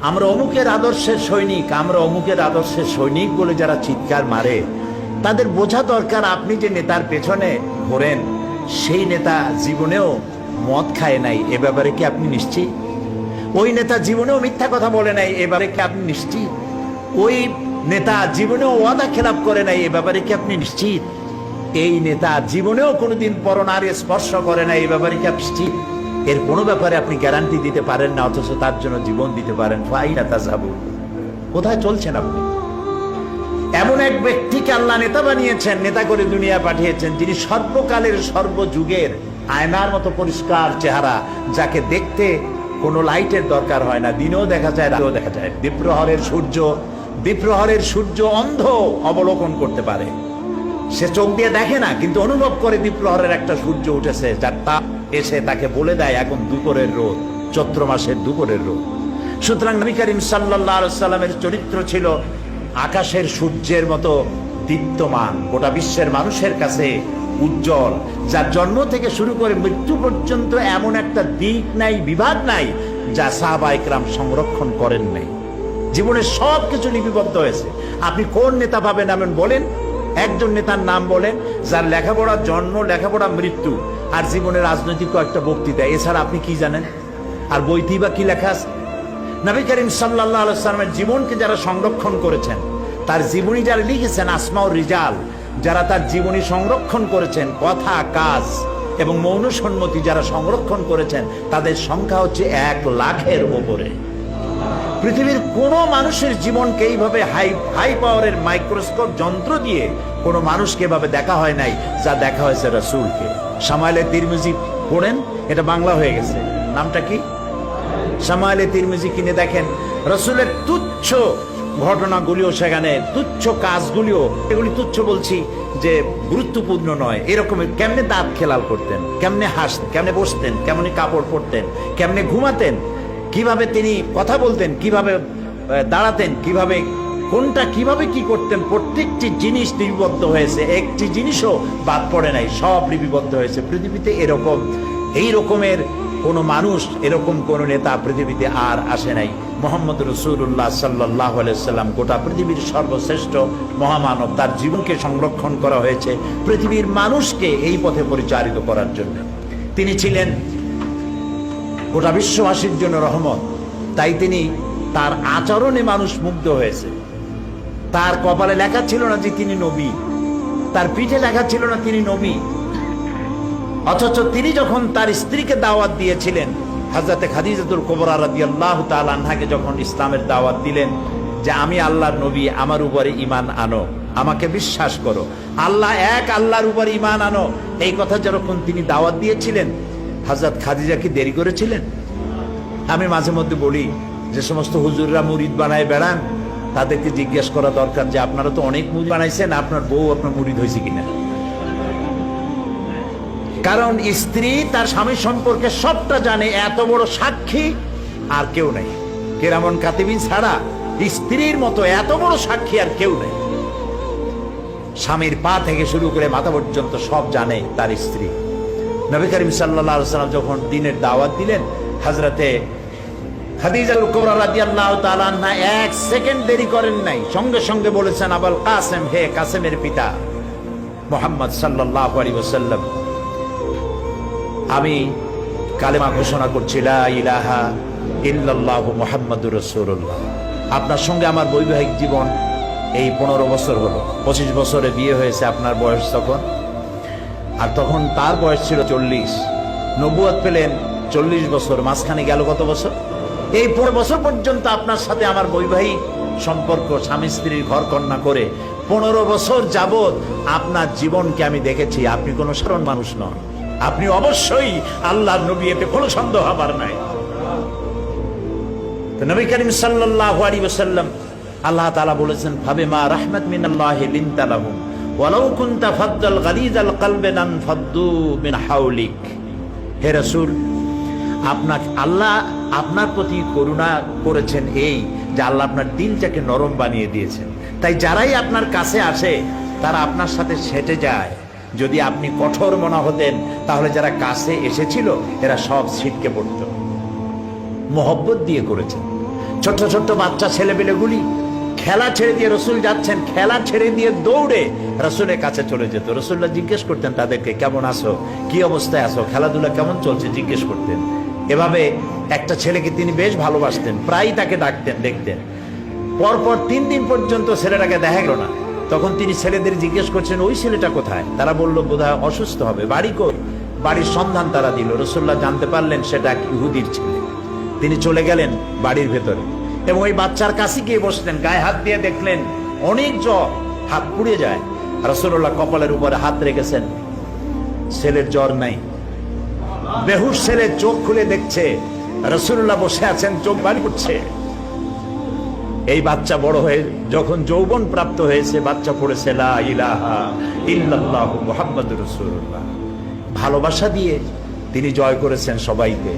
আমরা অমুকের আদর্শের সৈনিক, আমরা অমুকের আদর্শের সৈনিক বলে যারা চিৎকার মারে, তাদের বোঝা দরকার আপনি যে নেতার পেছনে ঘোরেন, সেই নেতা জীবনেও মদ খায় নাই, এ ব্যাপারে কি আপনি নিশ্চিত? ওই নেতা জীবনেও মিথ্যা কথা বলে নাই, এ ব্যাপারে কি আপনি নিশ্চিত? ওই নেতা জীবনেও ওয়াদা খেলাপ করে নাই, এ ব্যাপারে কি আপনি নিশ্চিত? এই নেতা জীবনেও কোনোদিন পরনারী স্পর্শ করে নাই, এই ব্যাপারে কি আপনি নিশ্চিত? এর কোনো ব্যাপারে আপনি গ্যারান্টি দিতে পারেন না, অথচ তার জন্য জীবন দিতে পারেন। ফাইনা তাযাবু, কোথায় চলছেন আপনি? এমন এক ব্যক্তিকে আল্লাহ নেতা বানিয়েছেন, নেতা করে দুনিয়া পাঠিয়েছেন, যিনি সর্বকালের সর্বযুগের আয়নার মতো পরিষ্কার চেহারা, যাকে দেখতে কোনো লাইটের দরকার হয় না, দিনেও দেখা যায়, রাতেও দেখা যায়। দ্বীপ্রহরের সূর্য অন্ধ অবলোকন করতে পারে, সে চোখ দিয়ে দেখে না, কিন্তু অনুভব করে দ্বীপ্রহরের একটা সূর্য উঠেছে, যার তাপ এসে তাকে বলে দেয় এখন দুপুরের রোদ, চৈত্র মাসের দুপুরের রোদ। সুতরাং নবী করিম সাল্লাল্লাহু আলাইহি সাল্লামের চরিত্র ছিল আকাশের সূর্যের মতো দীপ্তমান, গোটা বিশ্বের মানুষের কাছে উজ্জ্বল, যার জন্ম থেকে শুরু করে মৃত্যু পর্যন্ত এমন একটা দিক নাই, বিভাগ নাই, যা সাহাবায়ে কেরাম সংরক্ষণ করেন নাই। জীবনের সব কিছু লিপিবদ্ধ হয়েছে। আপনি কোন নেতা পাবেন এমন বলেন, একজন নেতার নাম বলেন যার লেখাপড়া জন্ম, লেখাপড়া মৃত্যু, আর জীবনের রাজনৈতিক একটা বক্তৃতা, এছাড়া আপনি কি জানেন? আর বইতেই বা কি লেখা আছে? নবী করিম সাল্লাল্লাহু আলাইহি ওয়াসাল্লামের জীবনকে যারা সংরক্ষণ করেছেন, তার জীবনী যারা লিখেছেন, আসমাউর রিজাল, যারা তার জীবনী সংরক্ষণ করেছেন, কথা, কাজ এবং মৌন সম্মতি যারা সংরক্ষণ করেছেন, তাদের সংখ্যা হচ্ছে 1 লাখের উপরে। পৃথিবীর কোনো মানুষের জীবনকে এইভাবে হাই পাওয়ারের মাইক্রোস্কোপ যন্ত্র দিয়ে কোনো মানুষকে এভাবে দেখা হয় নাই, যা দেখা হয়েছে রাসূলকে। শামাইলে তিরমিজি পড়েন, এটা বাংলা হয়ে গেছে, নামটা কি? শামাইলে তিরমিজি কিনে দেখেন, রাসূলের তুচ্ছ ঘটনাগুলিও সেখানে, তুচ্ছ কাজগুলিও, এগুলি তুচ্ছ বলছি যে গুরুত্বপূর্ণ নয়, এরকমের কেমনে দাঁত খেলাল করতেন, কেমনে হাসতেন, কেমনে বসতেন, কেমনে কাপড় পরতেন, কেমনে ঘুমাতেন, কিভাবে তিনি কথা বলতেন, কিভাবে দাঁড়াতেন, কিভাবে কোনটা কিভাবে কি করতেন, প্রত্যেকটি জিনিস লিপিবদ্ধ হয়েছে, একটি জিনিসও বাদ পড়ে নাই, সব লিপিবদ্ধ হয়েছে। পৃথিবীতে এই রকমের কোন মানুষ, এরকম কোন নেতা পৃথিবীতে আর আসে নাই। মুহাম্মদ রাসূলুল্লাহ সাল্লাল্লাহু আলাইহি সাল্লাম গোটা পৃথিবীর সর্বশ্রেষ্ঠ মহামানব, তার জীবনকে সংরক্ষণ করা হয়েছে পৃথিবীর মানুষকে এই পথে পরিচালিত করার জন্য। তিনি ছিলেন গোটা বিশ্ববাসীর জন্য রহমত, তাই তিনি, তার আচরণে মানুষ মুগ্ধ হয়েছে। তার কপালে লেখা ছিল না যে তিনি নবী, তার পিঠে লেখা ছিল না তিনি নবী, অথচ তিনি যখন তার স্ত্রীকে দাওয়াত দিয়েছিলেন, হযরতে খাদিজাতুল কুবরা রাদিয়াল্লাহু তাআলা আনহাকে যখন ইসলামের দাওয়াত দিলেন যে আমি আল্লাহর নবী, আমার উপরে ঈমান আনো, আমাকে বিশ্বাস করো, আল্লাহ এক, আল্লাহর উপরে ঈমান আনো, এই কথা যখন তিনি দাওয়াত দিয়েছিলেন, হযরত খাদিজা কি দেরি করেছিলেন? আমি মাঝে মধ্যে বলি, যে সমস্ত হুজুররা মুরিদ বানায় বেড়ান, তাদেরকে জিজ্ঞেস করা দরকার যে আপনারা তো অনেক মুরিদ বানাইছেন, আপনার বউ আপনার মুরিদ হয়েছে কিনা? কারণ স্ত্রী তার স্বামী সম্পর্কে সবটা জানে, এত বড় সাক্ষী আর কেউ নাই। কিরামান কাতিবিন ছাড়া স্ত্রীর মতো এত বড় সাক্ষী আর কেউ নেই। স্বামীর পা থেকে শুরু করে মাথা পর্যন্ত সব জানে তার স্ত্রী। নবী করিম সাল্লাল্লাহু আলাইহি ওয়াসাল্লাম যখন দ্বীনের দাওয়াত দিলেন, হযরতে খাদিজাতুল কুবরা রাদিয়াল্লাহু তাআলা আনহা 1 সেকেন্ড দেরি করেন নাই, সঙ্গে সঙ্গে বলেছেন, আবুল কাসেম, হে কাসেমের পিতা মুহাম্মদ সাল্লাল্লাহু আলাইহি ওয়াসাল্লাম, আমি কালেমা ঘোষণা করছি, লা ইলাহা ইল্লাল্লাহু মুহাম্মাদুর রাসূলুল্লাহ। আপনার সঙ্গে আমার বৈবাহিক জীবন এই 15 বছর হলো, 25 বছরে বিয়ে হয়েছে আপনার বয়স তখন, আর তখন তার বয়স ছিল 40। নবুয়ত পেলেন 40 বছর, মাঝখানে গেল কত বছর? এই 15 বছর পর্যন্ত আপনার সাথে আমার বৈবাহিক সম্পর্ক, স্বামী স্ত্রীর ঘর কন্যা করে 15 বছর যাবত আপনার জীবনকে আমি দেখেছি। আপনি কোনো সাধারণ মানুষ নন, আপনি অবশ্যই আল্লাহর নবী, এতে কোনো সন্দেহ হবার নাই। তো নবী করিম সাল্লাল্লাহু আলাইহি ওয়াসাল্লাম, আল্লাহ তাআলা বলেছেন, ফাবিমা রাহমাত মিনাল্লাহি লিনতা লাহুম ওয়ালাউ কুনতা ফাদ্দাল গালিজাল কলবি লানফাদ্দু মিন হাওলিক। হে রাসূল, আল্লাহ আপনার প্রতি করুণা করেছেন এই যে আল্লাহ আপনার দিলটাকে নরম বানিয়ে দিয়েছেন, তাই যারাই আপনার কাছে আসে তারা আপনার সাথে সেটে যায়। যদি আপনি কঠোর মনা হতেন, তাহলে যারা কাছে এসেছিল এরা সব ছিটকে পড়ত। মোহব্বত দিয়ে করেছেন, ছোট্ট ছোট্ট বাচ্চা ছেলেপেলেগুলি খেলা ছেড়ে দিয়ে রসুল যাচ্ছেন, খেলা ছেড়ে দিয়ে দৌড়ে রসুলের কাছে চলে যেত। রসুল্লাহ জিজ্ঞেস করতেন তাদেরকে, কেমন আছো, কি অবস্থায় আছো, খেলাধুলা কেমন চলছে, জিজ্ঞেস করতেন। এভাবে একটা ছেলেকে তিনি বেশ ভালোবাসতেন, প্রায়ই তাকে ডাকতেন, দেখতেন। পরপর 3 দিন পর্যন্ত ছেলেটাকে দেখা গেল না। তখন তিনি ছেলেদের জিজ্ঞেস করছেন, ওই ছেলেটা কোথায়? তারা বলল বোধহয় অসুস্থ হবে, বাড়ি কই? বাড়ির সন্ধান তারা দিল। রসুল্লাহ জানতে পারলেন সেটা এক ইহুদির ছেলে। তিনি চলে গেলেন বাড়ির ভেতরে এবং ওই বাচ্চার কাছে গিয়ে বসলেন, গায়ে হাত দিয়ে দেখলেন অনেক জ্বর, হাত পুড়ে যায়। রাসূলুল্লাহ কপালের উপরে হাত রেখেছেন, ছেলের জ্বর নাই। বেহুশ ছেলে চোখ খুলে দেখছে রাসূলুল্লাহ বসে আছেন, চোখ বাড়ি করছে। এই বাচ্চা বড় হয়ে যখন যৌবন প্রাপ্ত হয়েছে, বাচ্চা পড়েছে লা ইলাহা ইল্লাল্লাহু মুহাম্মাদুর রাসূলুল্লাহ। ভালোবাসা দিয়ে তিনি জয় করেছেন সবাইকে।